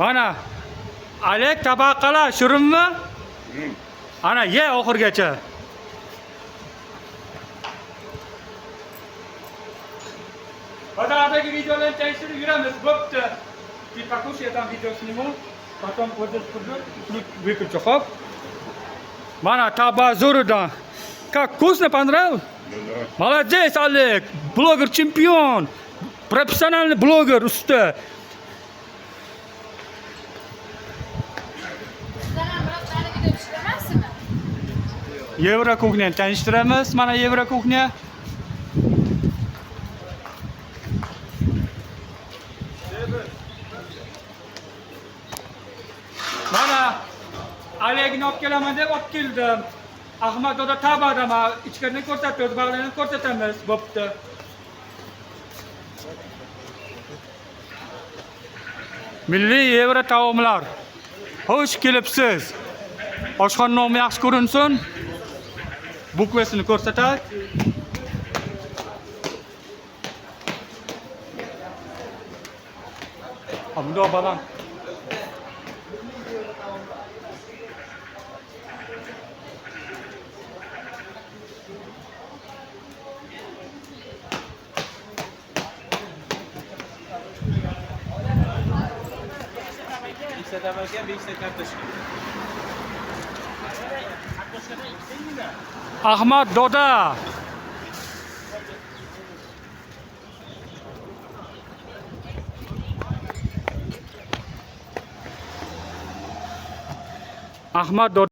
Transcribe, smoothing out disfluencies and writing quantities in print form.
Mana Alek tabaqalar shirinmi? Ana ye oxirgacha. Badadagi videolarni tekshirib yuramiz. Bo'pti. Покушай там видео сниму, потом вот здесь выключу, хоп. Mana tabazuridan. Как вкусно, понравилось? Да. Молодец, Олег! Блогер-чемпион! Профессиональный блогер, usta. Yevro kuxnyani tanishtiramiz. Mana Yevro kuxnya. Mana Olegni olib kelaman deb olib keldim. Ahmad doda tabadama ichkarini ko'rsatdi, o'z bag'larini ko'rsatamiz. Bo'pti. Milliy Yevro taomlar. Xo'sh kelibsiz. Oshxona nomi yaxshi ko'rinsin. Bukvasini ko'rsatay. Bunda baland. Ahmad doda. Ahmad doda.